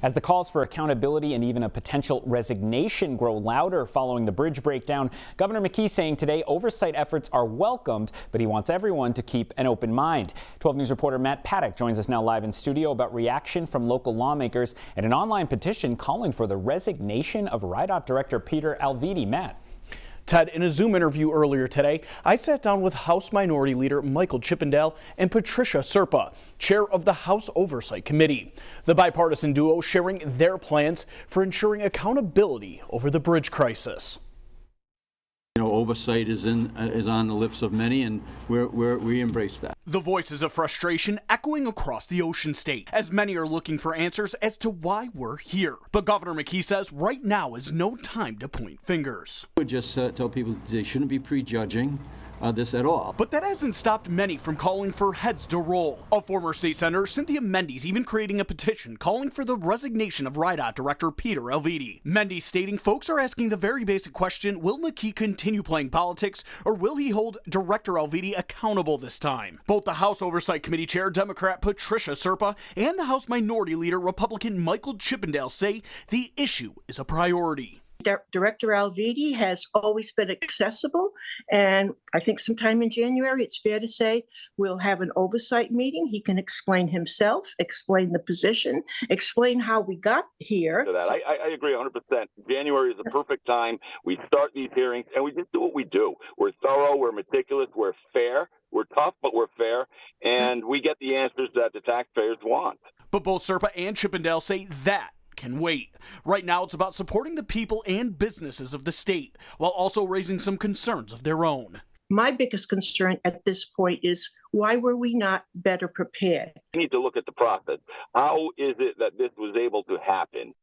As the calls for accountability and even a potential resignation grow louder following the bridge breakdown, Governor McKee saying today oversight efforts are welcomed, but he wants everyone to keep an open mind. 12 News reporter Matt Paddock joins us now live in studio about reaction from local lawmakers and an online petition calling for the resignation of RIDOT Director Peter Alviti. Matt. Ted, in a Zoom interview earlier today, I sat down with House Minority Leader Michael Chippendale and Patricia Serpa, chair of the House Oversight Committee. The bipartisan duo sharing their plans for ensuring accountability over the bridge crisis. You know, oversight is on the lips of many, and we embrace that. The voices of frustration echoing across the Ocean State, as many are looking for answers as to why we're here. But Governor McKee says right now is no time to point fingers. I would just tell people they shouldn't be prejudging this at all. But that hasn't stopped many from calling for heads to roll. A former state senator, Cynthia Mendes, even creating a petition calling for the resignation of RIDOT Director Peter Alviti. Mendes stating folks are asking the very basic question, will McKee continue playing politics or will he hold Director Alviti accountable this time? Both the House Oversight Committee Chair, Democrat Patricia Serpa, and the House Minority Leader, Republican Michael Chippendale say the issue is a priority. Director Alviti has always been accessible, and I think sometime in January, it's fair to say, we'll have an oversight meeting. He can explain himself, explain the position, explain how we got here. I agree 100%. January is the perfect time. We start these hearings, and we just do what we do. We're thorough, we're meticulous, we're fair. We're tough, but we're fair, and we get the answers that the taxpayers want. But both Serpa and Chippendale say that can wait. Right now, it's about supporting the people and businesses of the state, while also raising some concerns of their own. My biggest concern at this point is, why were we not better prepared? We need to look at the process. How is it that this was able to happen?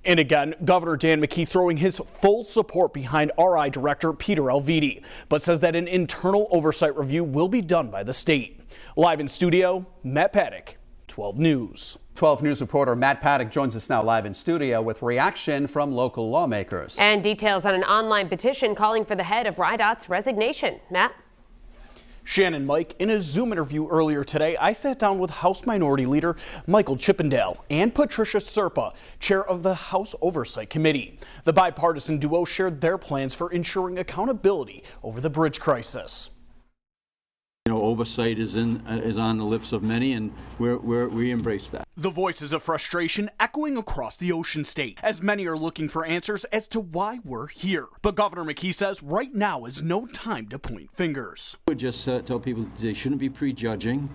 And again, Governor Dan McKee throwing his full support behind RI Director Peter Alviti, but says that an internal oversight review will be done by the state. Live in studio, Matt Paddock, 12 News. 12 News reporter Matt Paddock joins us now live in studio with reaction from local lawmakers. And details on an online petition calling for the head of RIDOT's resignation. Matt? Shannon, Mike, in a Zoom interview earlier today, I sat down with House Minority Leader Michael Chippendale and Patricia Serpa, chair of the House Oversight Committee. The bipartisan duo shared their plans for ensuring accountability over the bridge crisis. You know, oversight is on the lips of many, and we embrace that. The voices of frustration echoing across the Ocean State, as many are looking for answers as to why we're here. But Governor McKee says right now is no time to point fingers. I would just tell people they shouldn't be prejudging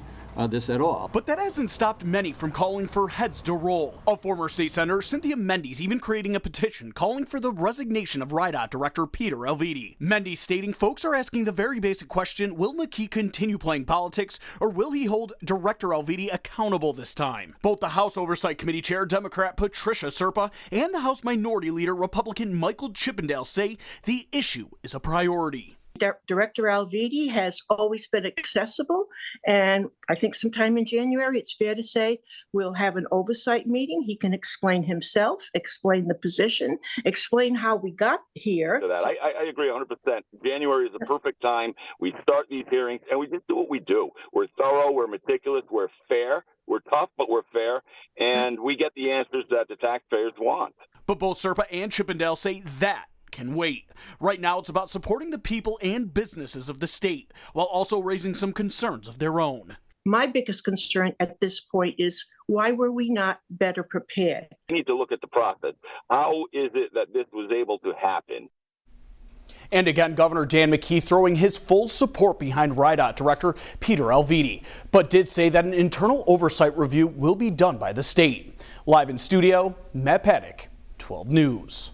this at all. But that hasn't stopped many from calling for heads to roll. A former state senator, Cynthia Mendes, even creating a petition calling for the resignation of RIDOT Director Peter Alviti. Mendes stating folks are asking the very basic question, will McKee continue playing politics or will he hold Director Alviti accountable this time? Both the House Oversight Committee Chair, Democrat Patricia Serpa, and the House Minority Leader, Republican Michael Chippendale say the issue is a priority. Director Alviti has always been accessible, and I think sometime in January, it's fair to say, we'll have an oversight meeting. He can explain himself, explain the position, explain how we got here. I agree 100%. January is the perfect time. We start these hearings, and we just do what we do. We're thorough, we're meticulous, we're fair. We're tough, but we're fair, and we get the answers that the taxpayers want. But both Serpa and Chippendale say that can wait. Right now, it's about supporting the people and businesses of the state, while also raising some concerns of their own. My biggest concern at this point is, why were we not better prepared? We need to look at the process. How is it that this was able to happen? And again, Governor Dan McKee throwing his full support behind RIDOT Director Peter Alviti, but did say that an internal oversight review will be done by the state. Live in studio, Matt Paddock, 12 News.